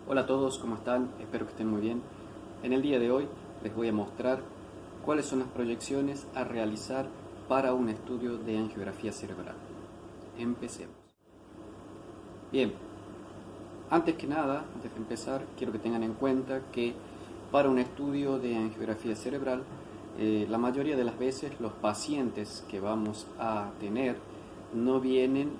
Hola a todos, ¿cómo están? Espero que estén muy bien. En el día de hoy les voy a mostrar cuáles son las proyecciones a realizar para un estudio de angiografía cerebral. Empecemos. Bien, antes que nada, antes de empezar, quiero que tengan en cuenta que para un estudio de angiografía cerebral, la mayoría de las veces los pacientes que vamos a tener no vienen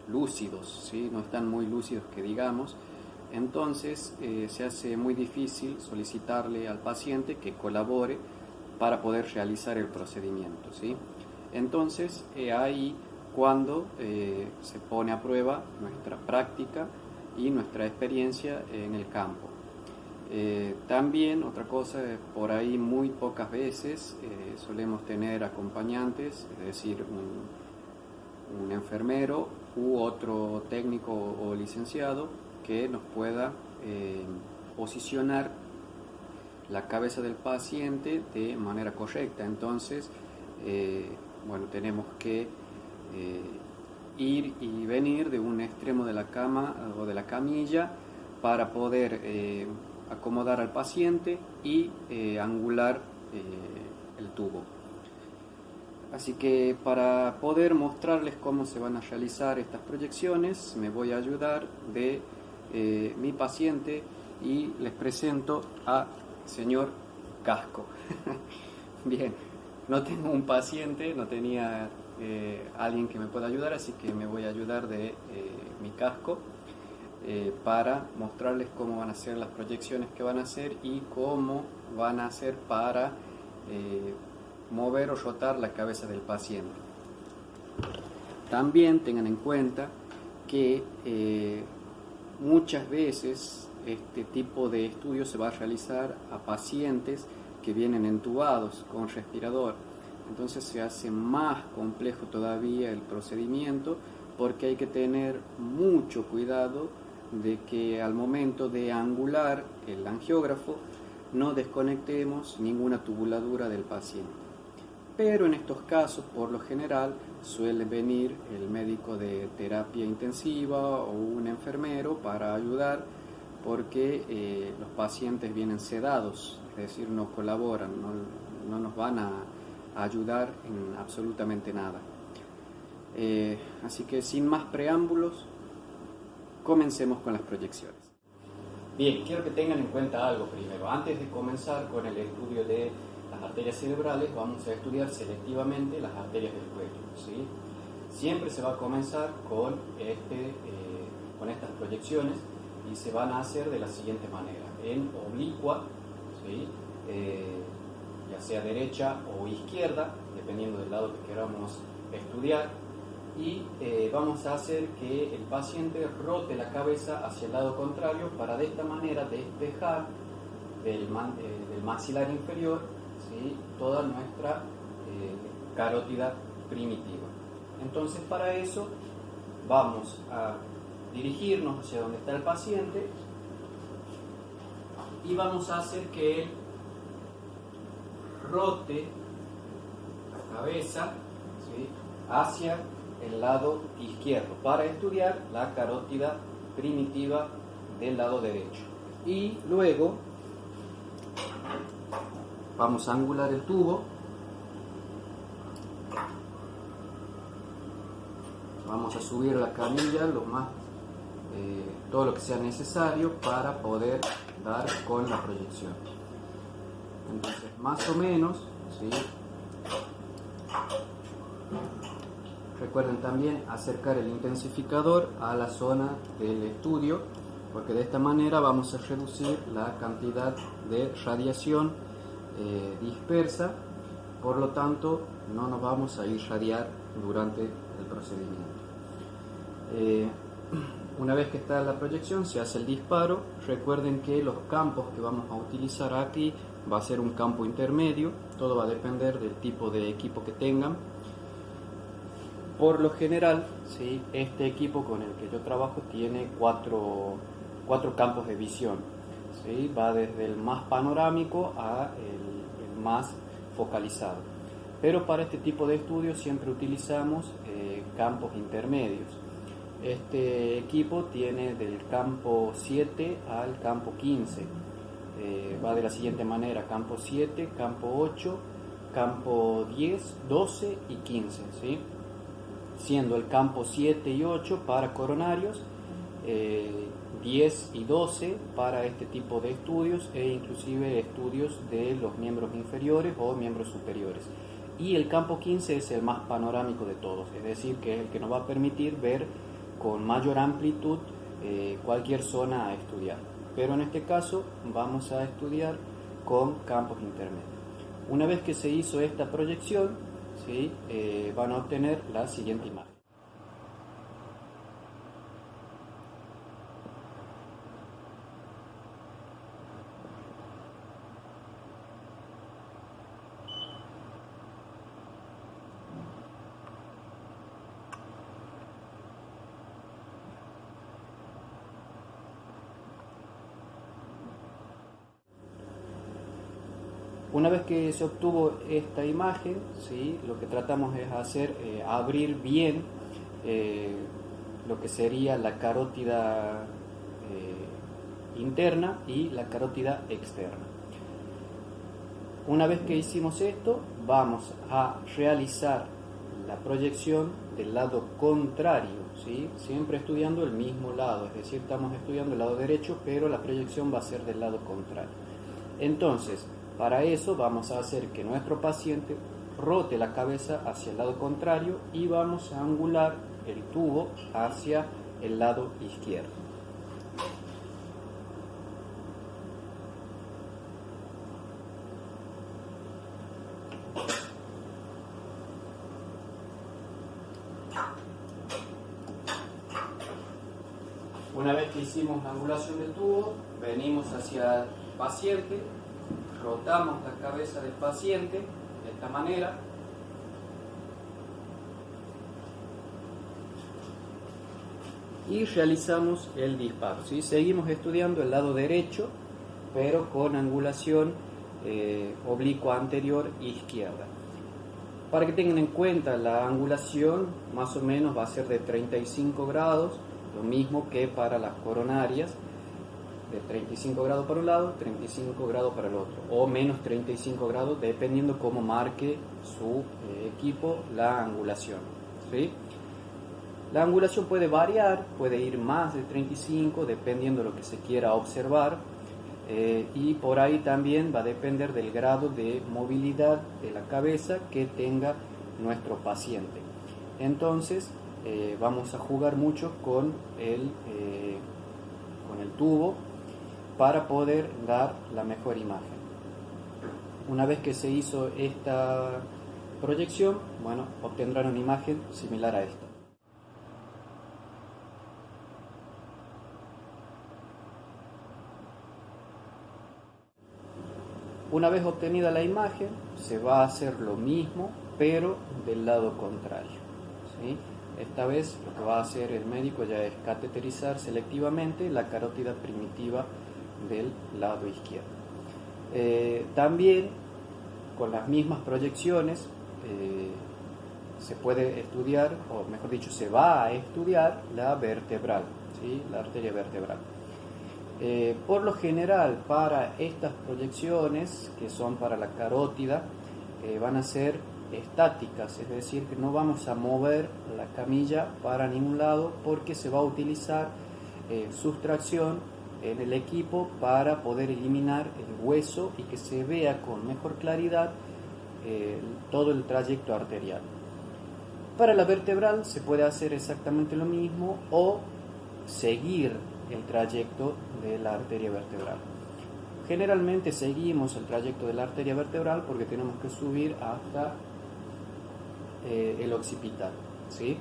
lúcidos, ¿sí? No están muy lúcidos que digamos. Entonces se hace muy difícil solicitarle al paciente que colabore para poder realizar el procedimiento, ¿sí? Entonces ahí cuando se pone a prueba nuestra práctica y nuestra experiencia en el campo. También otra cosa, por ahí muy pocas veces solemos tener acompañantes, es decir, un enfermero u otro técnico o licenciado que nos pueda posicionar la cabeza del paciente de manera correcta. Entonces, bueno, tenemos que ir y venir de un extremo de la cama o de la camilla para poder acomodar al paciente y angular el tubo. Así que para poder mostrarles cómo se van a realizar estas proyecciones, me voy a ayudar de mi paciente y les presento a señor Casco. Bien, no tengo un paciente, no tenía alguien que me pueda ayudar, así que me voy a ayudar de mi casco para mostrarles cómo van a ser las proyecciones que van a hacer y cómo van a hacer para mover o rotar la cabeza del paciente. También tengan en cuenta que muchas veces este tipo de estudio se va a realizar a pacientes que vienen entubados con respirador. Entonces se hace más complejo todavía el procedimiento porque hay que tener mucho cuidado de que al momento de angular el angiógrafo no desconectemos ninguna tubuladura del paciente. Pero en estos casos, por lo general, suele venir el médico de terapia intensiva o un enfermero para ayudar porque los pacientes vienen sedados, es decir, no colaboran, no nos van a ayudar en absolutamente nada. Así que sin más preámbulos, comencemos con las proyecciones. Bien, quiero que tengan en cuenta algo primero. Antes de comenzar con el estudio de las arterias cerebrales, vamos a estudiar selectivamente las arterias del cuello, ¿sí? Siempre se va a comenzar con estas proyecciones y se van a hacer de la siguiente manera: en oblicua, ¿sí? Ya sea derecha o izquierda, dependiendo del lado que queramos estudiar, y vamos a hacer que el paciente rote la cabeza hacia el lado contrario para de esta manera despejar del maxilar inferior, ¿sí?, toda nuestra carótida primitiva. Entonces, para eso vamos a dirigirnos hacia donde está el paciente y vamos a hacer que él rote la cabeza, ¿sí?, hacia el lado izquierdo para estudiar la carótida primitiva del lado derecho. Y luego vamos a angular el tubo, vamos a subir la camilla todo lo que sea necesario para poder dar con la proyección. Entonces, más o menos, ¿sí? Recuerden también acercar el intensificador a la zona del estudio, porque de esta manera vamos a reducir la cantidad de radiación dispersa, por lo tanto no nos vamos a irradiar durante el procedimiento. Una vez que está la proyección, se hace el disparo. Recuerden que los campos que vamos a utilizar aquí va a ser un campo intermedio, todo va a depender del tipo de equipo que tengan. Por lo general, ¿sí?, este equipo con el que yo trabajo tiene cuatro campos de visión, ¿sí? Va desde el más panorámico a el más focalizado. Pero para este tipo de estudios siempre utilizamos campos intermedios. Este equipo tiene del campo 7 al campo 15. Va de la siguiente manera: campo 7, campo 8, campo 10, 12 y 15, ¿sí? Siendo el campo 7 y 8 para coronarios, 10 y 12 para este tipo de estudios e inclusive estudios de los miembros inferiores o miembros superiores. Y el campo 15 es el más panorámico de todos, es decir, que es el que nos va a permitir ver con mayor amplitud cualquier zona a estudiar. Pero en este caso vamos a estudiar con campos intermedios. Una vez que se hizo esta proyección, ¿sí? Van a obtener la siguiente imagen. Una vez que se obtuvo esta imagen, ¿sí? Lo que tratamos es hacer abrir bien lo que sería la carótida interna y la carótida externa. Una vez que hicimos esto, vamos a realizar la proyección del lado contrario, ¿sí? Siempre estudiando el mismo lado, es decir, estamos estudiando el lado derecho, pero la proyección va a ser del lado contrario. Entonces, para eso vamos a hacer que nuestro paciente rote la cabeza hacia el lado contrario y vamos a angular el tubo hacia el lado izquierdo. Una vez que hicimos la angulación del tubo, venimos hacia el paciente, rotamos la cabeza del paciente de esta manera y realizamos el disparo, ¿sí? Seguimos estudiando el lado derecho, pero con angulación oblicua anterior izquierda. Para que tengan en cuenta, la angulación más o menos va a ser de 35 grados, lo mismo que para las coronarias, de 35 grados para un lado, 35 grados para el otro, o menos 35 grados, dependiendo cómo marque su equipo la angulación, ¿sí? La angulación puede variar, puede ir más de 35, dependiendo de lo que se quiera observar, y por ahí también va a depender del grado de movilidad de la cabeza que tenga nuestro paciente. Entonces, vamos a jugar mucho con el tubo para poder dar la mejor imagen. Una vez que se hizo esta proyección, bueno, obtendrán una imagen similar a esta. Una vez obtenida la imagen, se va a hacer lo mismo, pero del lado contrario, ¿sí? Esta vez lo que va a hacer el médico ya es cateterizar selectivamente la carótida primitiva del lado izquierdo. También con las mismas proyecciones se puede estudiar, o mejor dicho, se va a estudiar la vertebral, ¿sí? La arteria vertebral. Por lo general, para estas proyecciones, que son para la carótida, van a ser estáticas, es decir, que no vamos a mover la camilla para ningún lado porque se va a utilizar sustracción en el equipo para poder eliminar el hueso y que se vea con mejor claridad todo el trayecto arterial. Para la vertebral se puede hacer exactamente lo mismo o seguir el trayecto de la arteria vertebral. Generalmente seguimos el trayecto de la arteria vertebral porque tenemos que subir hasta el occipital, ¿sí?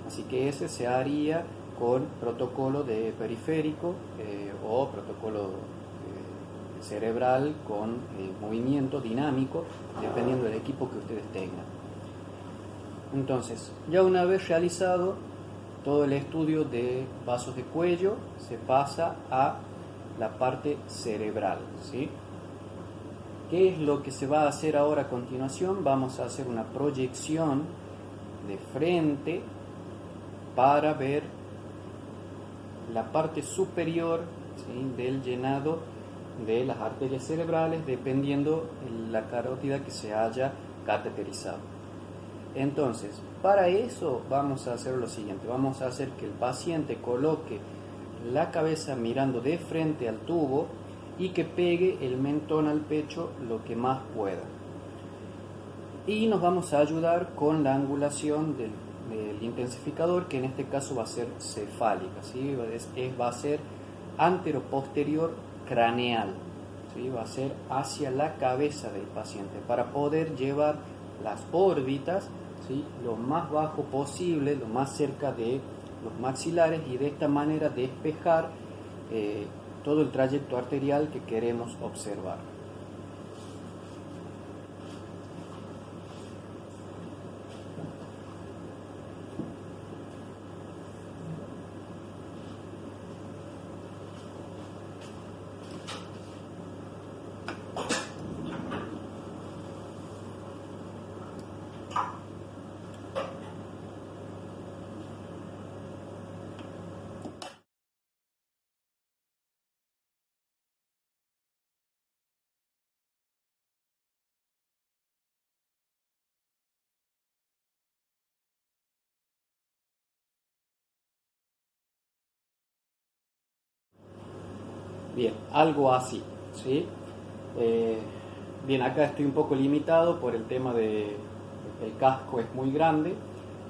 Así que ese se haría con protocolo de periférico o protocolo cerebral con movimiento dinámico, dependiendo del equipo que ustedes tengan. Entonces, ya una vez realizado todo el estudio de vasos de cuello, se pasa a la parte cerebral, ¿sí? ¿Qué es lo que se va a hacer ahora a continuación? Vamos a hacer una proyección de frente para ver la parte superior, ¿sí?, del llenado de las arterias cerebrales, dependiendo la carótida que se haya cateterizado. Entonces, para eso vamos a hacer lo siguiente: vamos a hacer que el paciente coloque la cabeza mirando de frente al tubo y que pegue el mentón al pecho lo que más pueda. Y nos vamos a ayudar con la angulación del intensificador, que en este caso va a ser cefálica, ¿sí? Va a ser antero-posterior craneal, ¿sí? Va a ser hacia la cabeza del paciente para poder llevar las órbitas, ¿sí?, lo más bajo posible, lo más cerca de los maxilares, y de esta manera despejar todo el trayecto arterial que queremos observar. Bien, algo así, ¿sí? Bien, acá estoy un poco limitado por el tema de el casco es muy grande,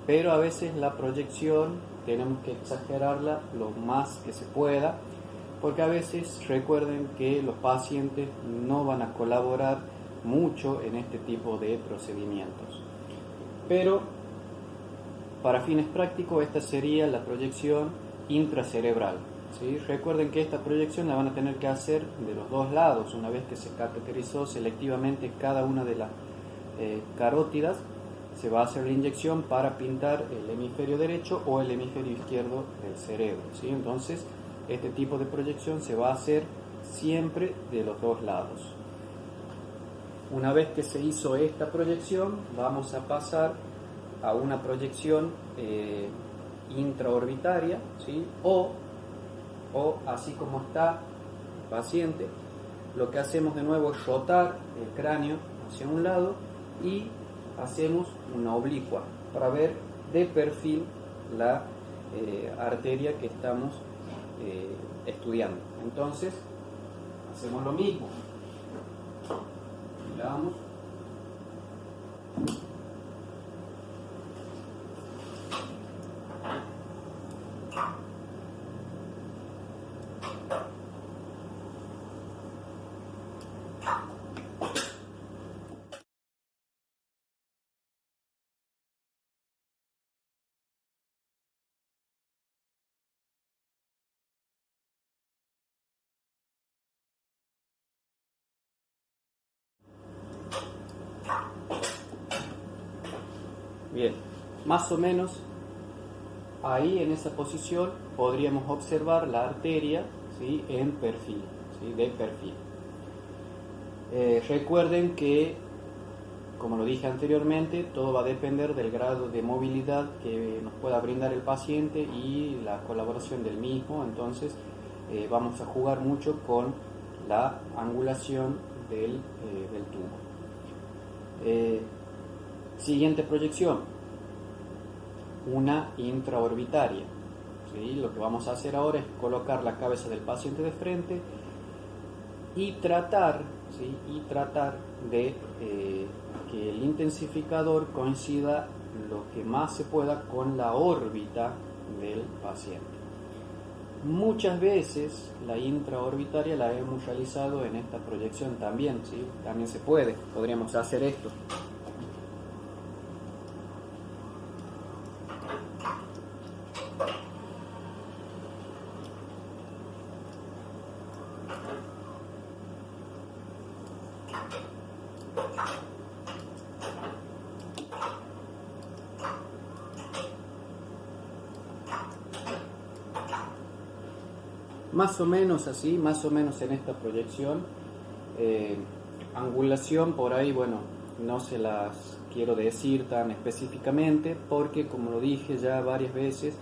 pero a veces la proyección tenemos que exagerarla lo más que se pueda, porque a veces recuerden que los pacientes no van a colaborar mucho en este tipo de procedimientos. Pero para fines prácticos esta sería la proyección intracerebral, ¿sí? Recuerden que esta proyección la van a tener que hacer de los dos lados. Una vez que se cateterizó selectivamente cada una de las carótidas, se va a hacer la inyección para pintar el hemisferio derecho o el hemisferio izquierdo del cerebro, ¿sí? Entonces, este tipo de proyección se va a hacer siempre de los dos lados. Una vez que se hizo esta proyección, vamos a pasar a una proyección intraorbitaria, ¿sí? O así como está el paciente, lo que hacemos de nuevo es rotar el cráneo hacia un lado y hacemos una oblicua para ver de perfil la arteria que estamos estudiando. Entonces, hacemos lo mismo. Miramos. Bien, más o menos ahí en esa posición podríamos observar la arteria, ¿sí?, en perfil, ¿sí?, de perfil. Recuerden que, como lo dije anteriormente, todo va a depender del grado de movilidad que nos pueda brindar el paciente y la colaboración del mismo. Entonces vamos a jugar mucho con la angulación del tubo. Siguiente proyección, una intraorbitaria, ¿sí? Lo que vamos a hacer ahora es colocar la cabeza del paciente de frente y tratar, ¿sí?, de que el intensificador coincida lo que más se pueda con la órbita del paciente. Muchas veces la intraorbitaria la hemos realizado en esta proyección también, ¿sí? También se puede, podríamos hacer esto. Más o menos así, más o menos en esta proyección. Angulación por ahí, bueno, no se las quiero decir tan específicamente porque, como lo dije ya varias veces,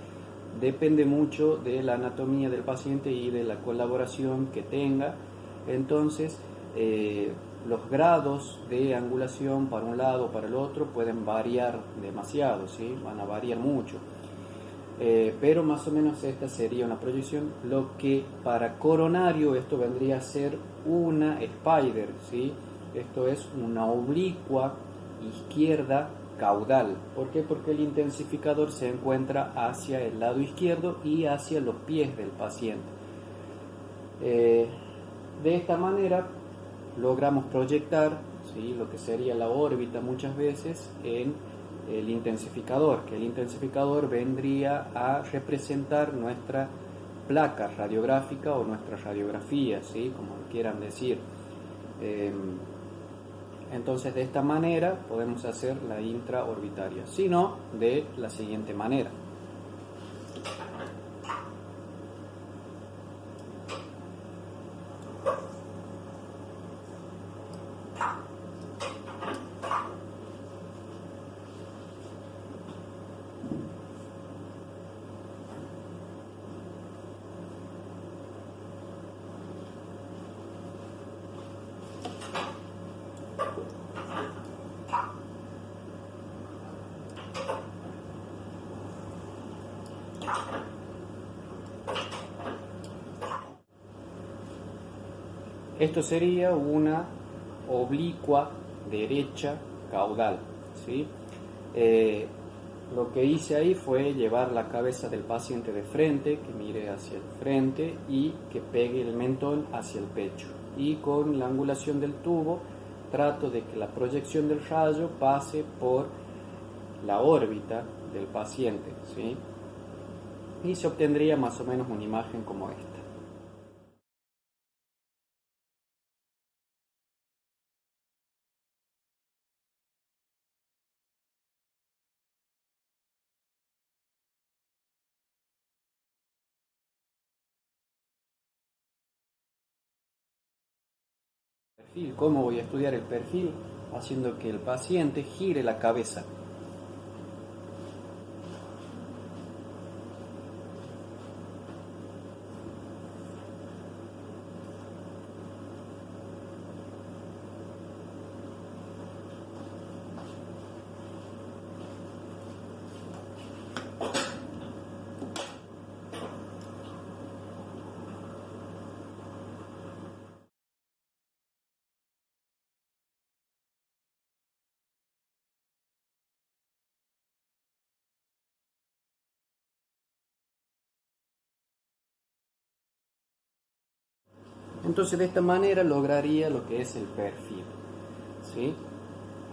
depende mucho de la anatomía del paciente y de la colaboración que tenga. Entonces, los grados de angulación para un lado o para el otro pueden variar demasiado, ¿sí? Van a variar mucho. Pero más o menos esta sería una proyección. Lo que para coronario esto vendría a ser una spider, ¿sí? Esto es una oblicua izquierda caudal. ¿Por qué? Porque el intensificador se encuentra hacia el lado izquierdo y hacia los pies del paciente. De esta manera logramos proyectar, ¿sí?, lo que sería la órbita muchas veces en el intensificador, que el intensificador vendría a representar nuestra placa radiográfica o nuestra radiografía, ¿sí?, como quieran decir. Entonces, de esta manera podemos hacer la intraorbitaria, si no, de la siguiente manera. Esto sería una oblicua derecha caudal, ¿sí? Lo que hice ahí fue llevar la cabeza del paciente de frente, que mire hacia el frente y que pegue el mentón hacia el pecho. Y con la angulación del tubo trato de que la proyección del rayo pase por la órbita del paciente, ¿sí? Y se obtendría más o menos una imagen como esta. Perfil. ¿Cómo voy a estudiar el perfil? Haciendo que el paciente gire la cabeza. Entonces, de esta manera lograría lo que es el perfil, ¿sí?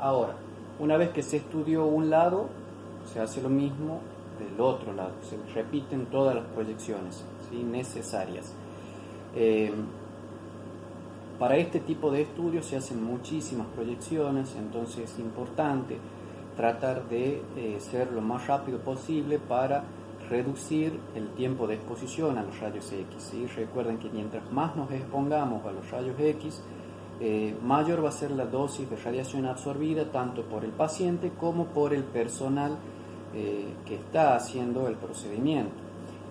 Ahora, una vez que se estudió un lado, se hace lo mismo del otro lado. Se repiten todas las proyecciones, ¿sí?, necesarias. Para este tipo de estudios se hacen muchísimas proyecciones, entonces es importante tratar de ser lo más rápido posible para reducir el tiempo de exposición a los rayos X, ¿sí? Recuerden que mientras más nos expongamos a los rayos X, mayor va a ser la dosis de radiación absorbida tanto por el paciente como por el personal que está haciendo el procedimiento,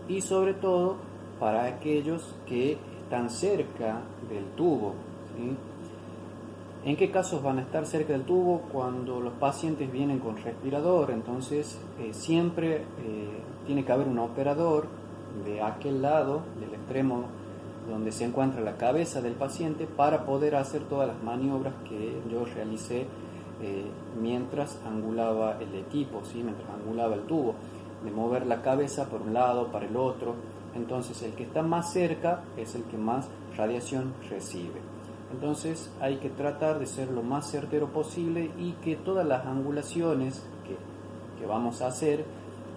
y sobre todo para aquellos que están cerca del tubo, ¿sí? ¿En qué casos van a estar cerca del tubo? Cuando los pacientes vienen con respirador, entonces siempre tiene que haber un operador de aquel lado, del extremo donde se encuentra la cabeza del paciente, para poder hacer todas las maniobras que yo realicé mientras angulaba el equipo, ¿sí?, mientras angulaba el tubo, de mover la cabeza por un lado, para el otro. Entonces el que está más cerca es el que más radiación recibe. Entonces hay que tratar de ser lo más certero posible y que todas las angulaciones que vamos a hacer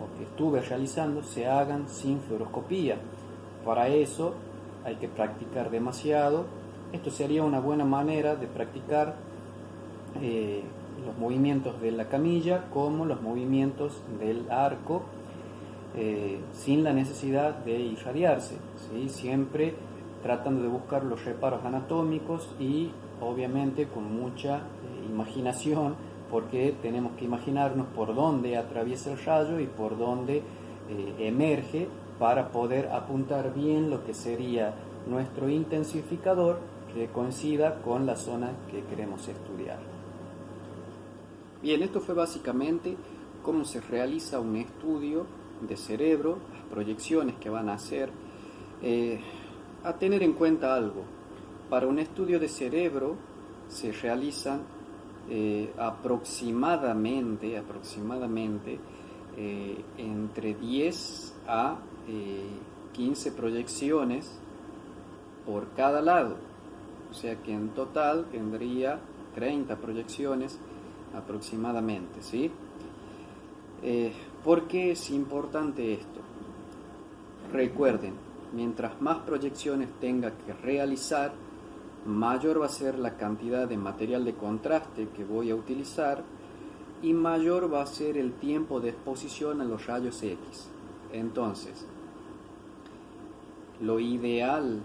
o que estuve realizando se hagan sin fluoroscopía. Para eso hay que practicar demasiado. Esto sería una buena manera de practicar los movimientos de la camilla como los movimientos del arco, sin la necesidad de irradiarse, ¿sí? Siempre tratando de buscar los reparos anatómicos y obviamente con mucha imaginación, porque tenemos que imaginarnos por dónde atraviesa el rayo y por dónde emerge para poder apuntar bien lo que sería nuestro intensificador que coincida con la zona que queremos estudiar. Bien, esto fue básicamente cómo se realiza un estudio de cerebro, las proyecciones que van a hacer. A tener en cuenta algo, para un estudio de cerebro se realizan aproximadamente entre 10 a 15 proyecciones por cada lado, o sea que en total tendría 30 proyecciones aproximadamente, ¿sí? ¿Por qué es importante esto? Recuerden, mientras más proyecciones tenga que realizar, mayor va a ser la cantidad de material de contraste que voy a utilizar y mayor va a ser el tiempo de exposición a los rayos X. Entonces, lo ideal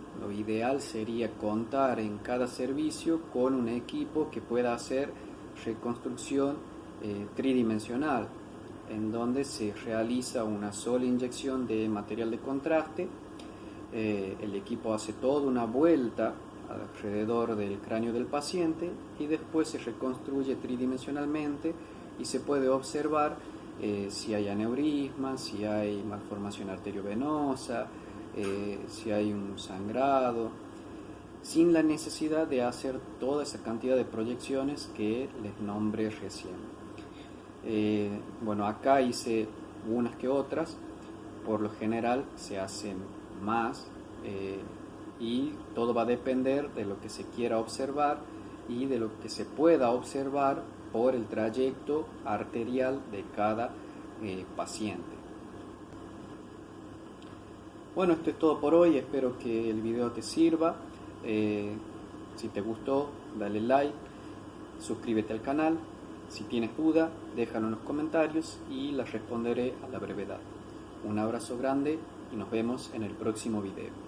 sería contar en cada servicio con un equipo que pueda hacer reconstrucción tridimensional, en donde se realiza una sola inyección de material de contraste. El equipo hace toda una vuelta alrededor del cráneo del paciente y después se reconstruye tridimensionalmente y se puede observar si hay aneurisma, si hay malformación arteriovenosa, si hay un sangrado, sin la necesidad de hacer toda esa cantidad de proyecciones que les nombré recién. Bueno, acá hice unas que otras, por lo general se hacen más y todo va a depender de lo que se quiera observar y de lo que se pueda observar por el trayecto arterial de cada paciente. Bueno, esto es todo por hoy, espero que el video te sirva. Si te gustó, dale like, suscríbete al canal. Si tienes duda, déjalo en los comentarios y las responderé a la brevedad. Un abrazo grande y nos vemos en el próximo video.